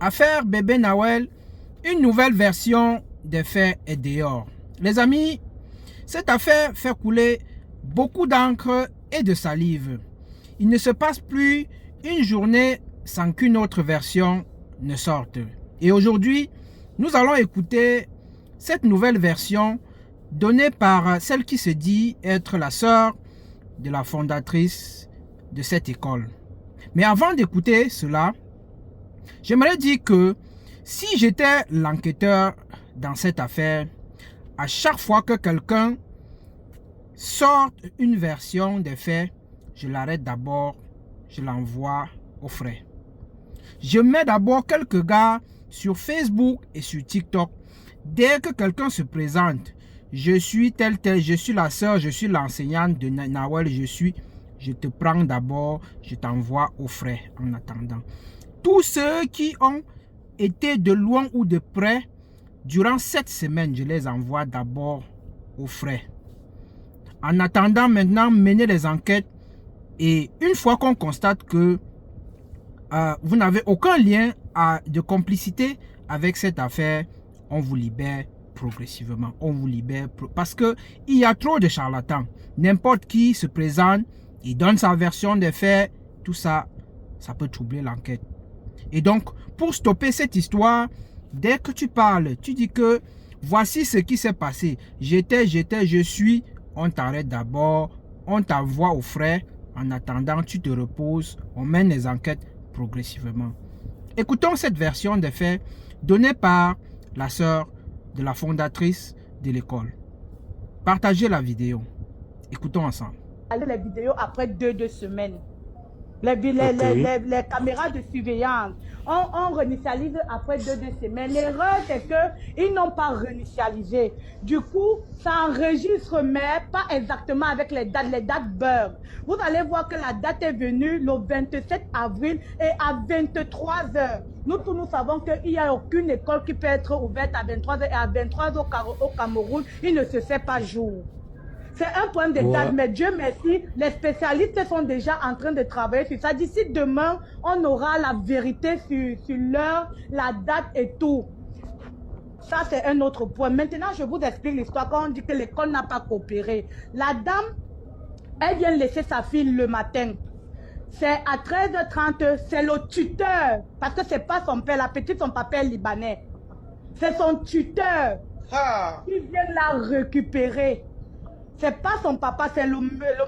Affaire bébé Nawel, une nouvelle version des faits est dehors. Les amis, cette affaire fait couler beaucoup d'encre et de salive. Il ne se passe plus une journée sans qu'une autre version ne sorte. Et aujourd'hui, nous allons écouter cette nouvelle version donnée par celle qui se dit être la sœur de la fondatrice de cette école. Mais avant d'écouter cela, j'aimerais dire que si j'étais l'enquêteur dans cette affaire, à chaque fois que quelqu'un sort une version des faits, je l'arrête d'abord, je l'envoie au frais. Je mets d'abord quelques gars sur Facebook et sur TikTok. Dès que quelqu'un se présente, je suis tel, je suis la sœur, je suis l'enseignante de Nawel, je te prends d'abord, je t'envoie au frais en attendant. Tous ceux qui ont été de loin ou de près, durant cette semaine, je les envoie d'abord au frais. En attendant maintenant, mener les enquêtes. Et une fois qu'on constate que vous n'avez aucun lien de complicité avec cette affaire, on vous libère progressivement. On vous libère parce qu'il y a trop de charlatans. N'importe qui se présente, il donne sa version des faits, tout ça, ça peut troubler l'enquête. Et donc, pour stopper cette histoire, dès que tu parles, tu dis que voici ce qui s'est passé. Je suis, on t'arrête d'abord, on t'envoie au frais. En attendant, tu te reposes, on mène les enquêtes progressivement. Écoutons cette version des faits donnée par la sœur de la fondatrice de l'école. Partagez la vidéo. Écoutons ensemble. Les vidéos après deux semaines. Les caméras de surveillance, on réinitialise après deux semaines. L'erreur, c'est qu'ils n'ont pas réinitialisé. Du coup, ça enregistre, mais pas exactement avec les dates beurre. Vous allez voir que la date est venue le 27 avril et à 23 h. Nous tous, nous savons qu'il n'y a aucune école qui peut être ouverte à 23 h et à 23 h au Cameroun, il ne se fait pas jour. C'est un point de date, mais Dieu merci, les spécialistes sont déjà en train de travailler sur ça. D'ici demain, on aura la vérité sur l'heure, la date et tout. Ça, c'est un autre point. Maintenant, je vous explique l'histoire quand on dit que l'école n'a pas coopéré. La dame, elle vient laisser sa fille le matin. C'est à 13h30, c'est le tuteur, parce que c'est pas son père, la petite, son papa est libanais. C'est son tuteur qui vient la récupérer. C'est pas son papa, c'est le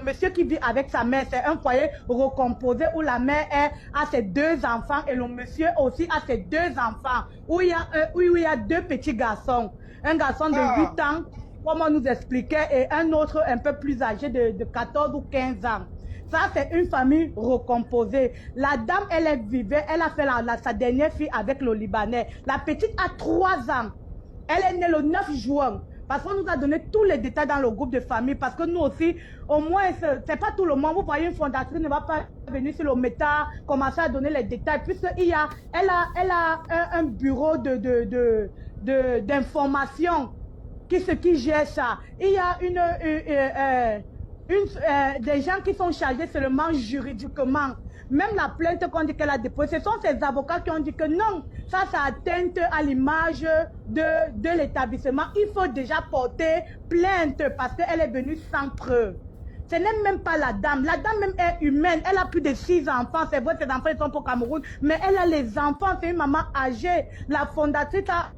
monsieur qui vit avec sa mère. C'est un foyer recomposé où la mère a ses deux enfants et le monsieur aussi a ses deux enfants. Où il y a deux petits garçons. Un garçon de 8 ans, comme on nous expliquait, et un autre un peu plus âgé de 14 ou 15 ans. Ça, c'est une famille recomposée. La dame, elle vivait, elle a fait sa dernière fille avec le Libanais. La petite a 3 ans. Elle est née le 9 juin. Parce qu'on nous a donné tous les détails dans le groupe de famille. Parce que nous aussi, au moins, c'est pas tout le monde. Vous voyez, une fondatrice ne va pas venir sur le méta, commencer à donner les détails. Puisqu'elle a un bureau d'information qui gère ça. Il y a des gens qui sont chargés seulement juridiquement. Même la plainte qu'on dit qu'elle a déposée, ce sont ces avocats qui ont dit que non, ça atteinte à l'image de l'établissement. Il faut déjà porter plainte parce qu'elle est venue sans preuve. Ce n'est même pas la dame. La dame même est humaine. Elle a plus de 6 enfants. C'est vrai, ses enfants ils sont pour Cameroun. Mais elle a les enfants. C'est une maman âgée. La fondatrice a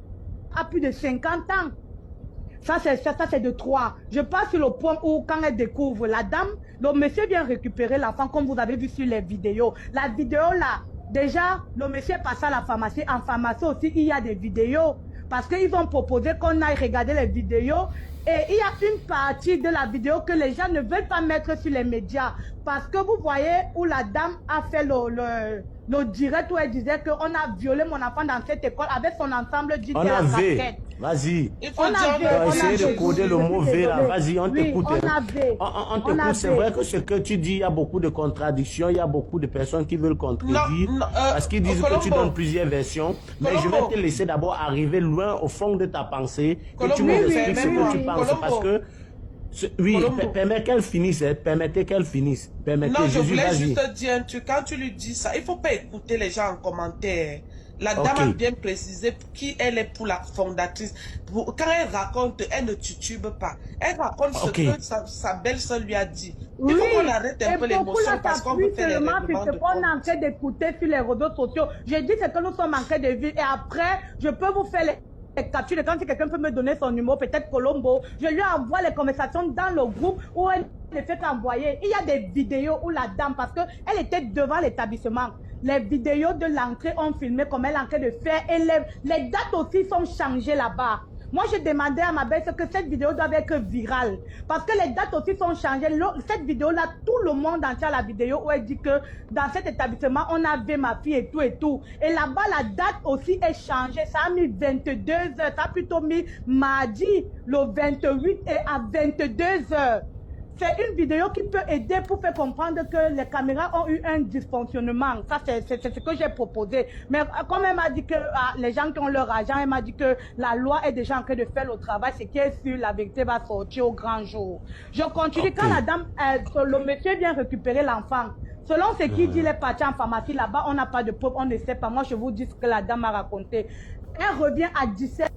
plus de 50 ans. Ça, c'est de 3. Je passe sur le point où, quand elle découvre la dame, le monsieur vient récupérer l'enfant, comme vous avez vu sur les vidéos. La vidéo, là, déjà, le monsieur est passé à la pharmacie. En pharmacie aussi, il y a des vidéos. Parce qu'ils ont proposé qu'on aille regarder les vidéos. Et il y a une partie de la vidéo que les gens ne veulent pas mettre sur les médias. Parce que vous voyez où la dame a fait le direct où elle disait qu'on a violé mon enfant dans cette école avec son ensemble d'idées. On a vu. Vas-y. On a essayé de coder le mot V là. Vas-y, on t'écoute. On t'écoute. C'est vrai que ce que tu dis, il y a beaucoup de contradictions. Il y a beaucoup de personnes qui veulent contredire. Parce qu'ils disent que tu donnes plusieurs versions. Mais je vais te laisser d'abord arriver loin au fond de ta pensée. Que tu nous expliques ce que tu penses. Parce que oui, permets qu'elle finisse, permettez qu'elle finisse. Non, je voulais juste te dire un truc, quand tu lui dis ça, il ne faut pas écouter les gens en commentaire. La dame a bien précisé qui elle est pour la fondatrice. Quand elle raconte, elle ne titube pas. Elle raconte ce que sa belle-sœur lui a dit. Il faut qu'on arrête un peu l'émotion parce qu'on veut faire les règlements de compte. On est en train d'écouter sur les réseaux sociaux. J'ai dit ce que nous sommes en train de vivre. Et après, je peux vous faire les captures. Quand quelqu'un peut me donner son numéro, peut-être Colombo, je lui envoie les conversations dans le groupe où elle ne fait qu'envoyer. Il y a des vidéos où la dame, parce qu'elle était devant l'établissement, les vidéos de l'entrée ont filmé comme elle est en train de faire. Et les dates aussi sont changées là-bas. Moi, j'ai demandé à ma belle que cette vidéo doit être virale. Parce que les dates aussi sont changées. Cette vidéo-là, tout le monde entier a la vidéo où elle dit que dans cet établissement, on avait ma fille et tout et tout. Et là-bas, la date aussi est changée. Ça a mis 22 heures. Ça a plutôt mis mardi, le 28 et à 22 heures. C'est une vidéo qui peut aider pour faire comprendre que les caméras ont eu un dysfonctionnement. Ça, c'est ce que j'ai proposé. Mais comme elle m'a dit que les gens qui ont leur argent, elle m'a dit que la loi est déjà en train de faire le travail. Ce qui est sûr, la vérité va sortir au grand jour. Je continue. Quand la dame, le monsieur vient récupérer l'enfant, selon ce qu'il dit, les partis en pharmacie, là-bas, on n'a pas de preuve, on ne sait pas. Moi, je vous dis ce que la dame a raconté. Elle revient à 17